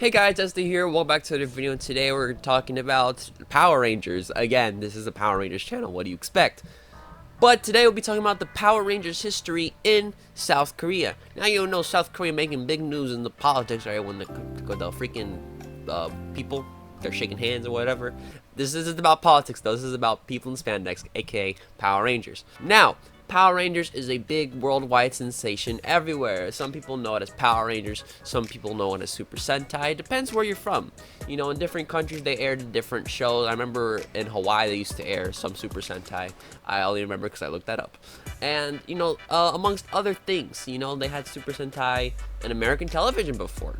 Hey guys, Este here. Welcome back to another video. And today we're talking about Power Rangers. Again, this is a Power Rangers channel. What do you expect? But today we'll be talking about the Power Rangers history in South Korea. Now you know South Korea making big news in the politics, right? When the freaking people, they're shaking hands or whatever. This isn't about politics though. This is about people in spandex, aka Power Rangers. Now, Power Rangers is a big worldwide sensation everywhere. Some people know it as Power Rangers, some people know it as Super Sentai. It depends where you're from. You know, in different countries they aired different shows. I remember in Hawaii they used to air some Super Sentai. I only remember because I looked that up. And, you know, amongst other things, you know, they had Super Sentai and American television before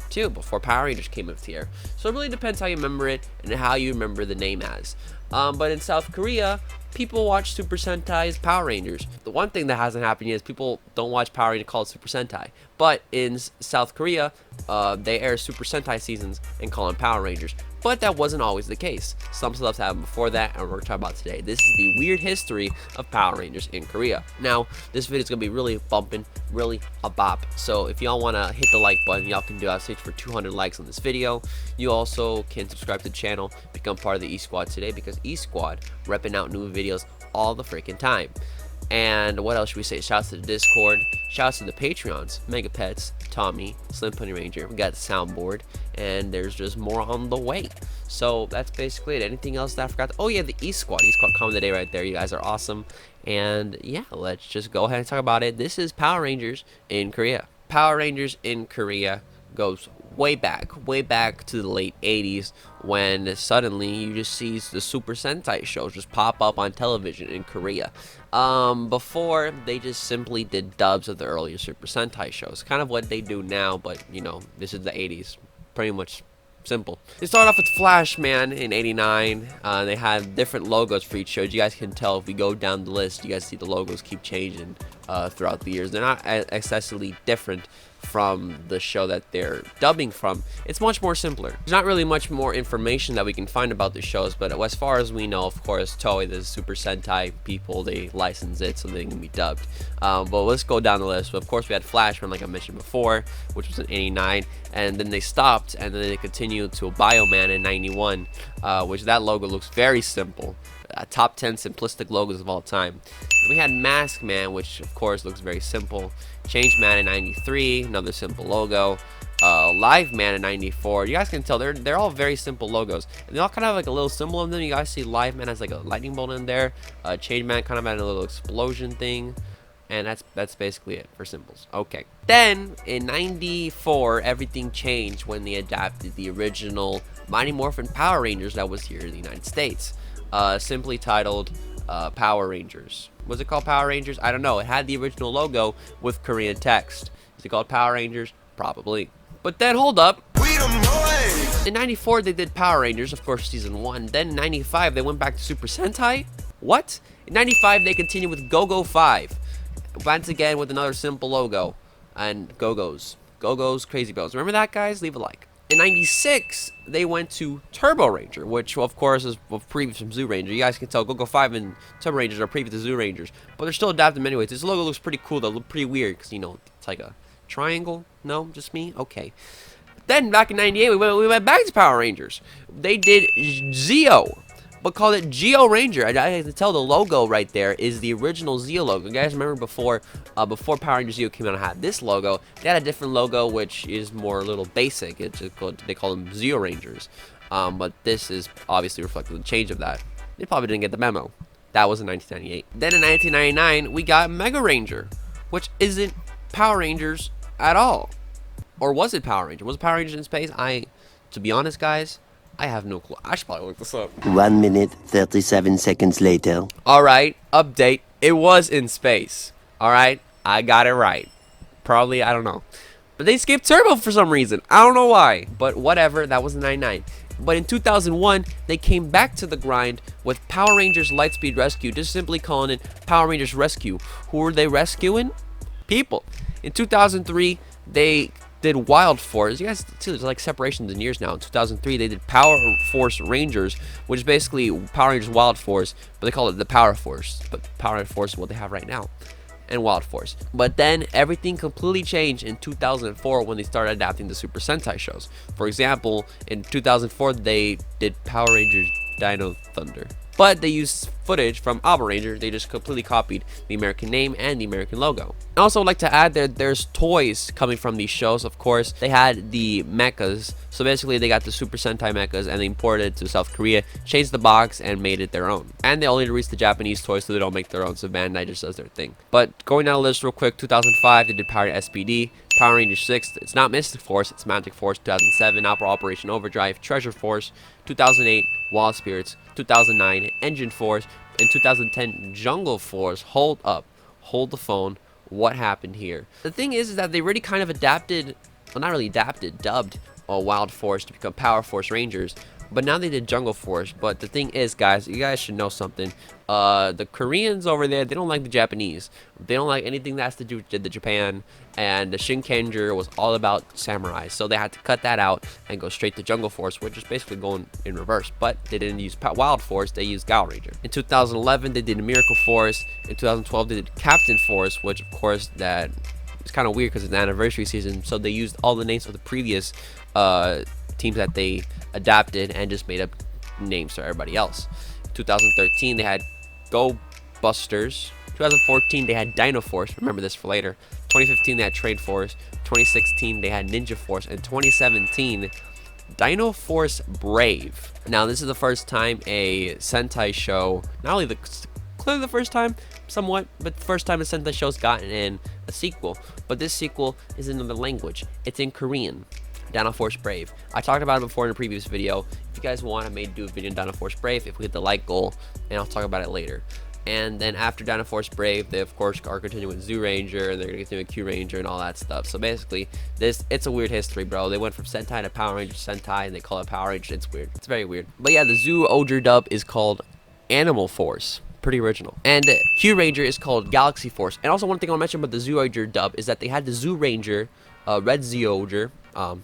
Power Rangers came up here. So it really depends how you remember it and how you remember the name as. But in South Korea, people watch Super Sentai as Power Rangers. The one thing that hasn't happened yet is people don't watch Power Rangers called Super Sentai. But in South Korea, they air Super Sentai seasons and call them Power Rangers. But that wasn't always the case. Some stuff happened before that, and we're going to talk about today. This is the weird history of Power Rangers in Korea. Now, this video is going to be really bumping, really a bop. So if y'all want to hit the like button, y'all can do that. Search for 200 likes on this video. You also can subscribe to the channel, become part of the E-Squad today, because E-Squad repping out new videos all the freaking time. And what else should we say? Shouts to the Discord, shouts to the Patreons, Mega Pets, Tommy, Slim Pony Ranger. We got the soundboard, and there's just more on the way. So that's basically it. Anything else that I forgot? Oh yeah, the E-Squad comment of the day right there. You guys are awesome. And yeah, let's just go ahead and talk about it. This is Power Rangers in Korea. Power Rangers in Korea goes way back to the late 80s, when suddenly you just see the Super Sentai shows just pop up on television in Korea. Before, they just simply did dubs of the earlier Super Sentai shows, kind of what they do now, but you know, this is the 80s, pretty much simple. They started off with Flash Man in '89. They had different logos for each show. You guys can tell if we go down the list, you guys see the logos keep changing throughout the years. They're not excessively different from the show that they're dubbing from. It's much more simpler. There's not really much more information that we can find about the shows, but as far as we know, of course, Toei, the Super Sentai people, they license it so they can be dubbed. But let's go down the list. But of course, we had Flashman, like I mentioned before, which was in '89, and then they stopped, and then they continued to Bioman in '91, which that logo looks very simple. Top 10 simplistic logos of all time. We had Mask Man, which of course looks very simple. Change Man in '93, another simple logo. Live Man in '94. You guys can tell they're all very simple logos, and they all kind of have like a little symbol in them. You guys see Live Man has like a lightning bolt in there. Change Man kind of had a little explosion thing, and that's basically it for symbols. Okay. Then in '94, everything changed when they adapted the original Mighty Morphin Power Rangers that was here in the United States. Simply titled Power Rangers. Was it called Power Rangers? I don't know. It had the original logo with Korean text. Is it called Power Rangers? Probably. But then hold up. In '94 they did Power Rangers, of course, season 1. Then in '95 they went back to Super Sentai. What? In '95 they continued with Go-Go 5. Once again with another simple logo. And Go-Go's. Go-Go's Crazy Bells. Remember that, guys? Leave a like. In '96, they went to Turbo Ranger, which of course is previous from Zoo Ranger. You guys can tell Go-Go 5 and Turbo Rangers are previous to Zoo Rangers, but they're still adapted anyways. This logo looks pretty cool though, look pretty weird, because you know, it's like a triangle. No, just me? Okay. Then back in '98, we went back to Power Rangers. They did Zeo, but called it Geo Ranger. I can tell the logo right there is the original Zeo logo. You guys remember before Power Rangers Zeo came out and had this logo, they had a different logo which is more a little basic. It's just they call them Zeo Rangers. But this is obviously reflecting the change of that. They probably didn't get the memo. That was in 1998. Then in 1999, we got Mega Ranger, which isn't Power Rangers at all. Or was it Power Ranger? Was it Power Rangers in space? To be honest, guys, I have no clue. I should probably look this up. 1 minute, 37 seconds later. Alright, update. It was in space. Alright, I got it right. Probably, I don't know. But they skipped Turbo for some reason. I don't know why. But whatever, that was in '99. But in 2001, they came back to the grind with Power Rangers Lightspeed Rescue, just simply calling it Power Rangers Rescue. Who were they rescuing? People. In 2003, they did Wild Force. You guys see there's like separations in years now. In 2003 they did Power Force Rangers, which is basically Power Rangers Wild Force, but they call it the Power Force. But Power Force is what they have right now. and Wild Force. But then everything completely changed in 2004 when they started adapting the Super Sentai shows. For example, in 2004 they did Power Rangers Dino Thunder. But they used footage from Power Ranger. They just completely copied the American name and the American logo. I also would like to add that there's toys coming from these shows. Of course, they had the mechas. So basically, they got the Super Sentai mechas and they imported it to South Korea, changed the box, and made it their own. And they only released the Japanese toys, so they don't make their own. So Bandai just does their thing. But going down the list real quick, 2005, they did Power SPD. Power Rangers 6, it's not Mystic Force, it's Magic Force. 2007, Operation Overdrive. Treasure Force. 2008, Wild Spirits. 2009, Engine Force. In 2010, Jungle Force. Hold up. Hold the phone. What happened here? The thing is that they already kind of adapted, well, not really adapted, dubbed Wild Force to become Power Force Rangers. But now they did Jungle Force. But the thing is, guys, you guys should know something. The Koreans over there, they don't like the Japanese. They don't like anything that has to do with the Japan. And the Shinkenger was all about samurai. So they had to cut that out and go straight to Jungle Force, which is basically going in reverse. But they didn't use Wild Force, they used Kyuranger. In 2011, they did Miracle Force. In 2012, they did Captain Force, which of course that it's kind of weird because it's an anniversary season. So they used all the names of the previous teams that they adapted and just made up names for everybody else. 2013 they had Go Busters. 2014 they had Dino Force, remember this for later. 2015 they had Trade Force. 2016 they had Ninja Force, and 2017 Dino Force Brave. Now this is the first time a Sentai show, not only clearly the first time somewhat, but the first time a Sentai show's gotten in a sequel. But this sequel is in another language. It's in Korean. Dino Force Brave. I talked about it before in a previous video. If you guys want, I may do a video on Dino Force Brave if we hit the like goal, and I'll talk about it later. And then after Dino Force Brave, they of course are continuing with Zyuohger, and they're going to continue with Kyuranger and all that stuff. So basically, it's a weird history, bro. They went from Sentai to Power Rangers Sentai, and they call it Power Rangers. It's weird. It's very weird. But yeah, the Zyuohger dub is called Animal Force. Pretty original. And Kyuranger is called Galaxy Force. And also one thing I want to mention about the Zyuohger dub is that they had the Zyuranger, Red Zyuohger,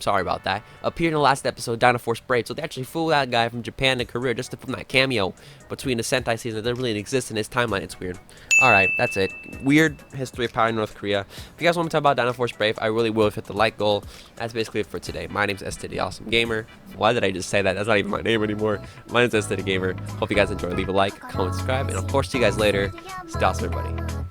sorry about that, appeared in the last episode, Dino Force Brave. So they actually flew that guy from Japan to Korea just to film that cameo between the Sentai season that doesn't really exist in his timeline. It's weird. Alright, that's it. Weird history of Power in North Korea. If you guys want me to talk about Dino Force Brave, I really will hit the like goal. That's basically it for today. My name's Este, the Awesome Gamer. Why did I just say that? That's not even my name anymore. My name's Este, the Gamer. Hope you guys enjoy. Leave a like, comment, subscribe, and of course, see you guys later. Stay awesome, everybody.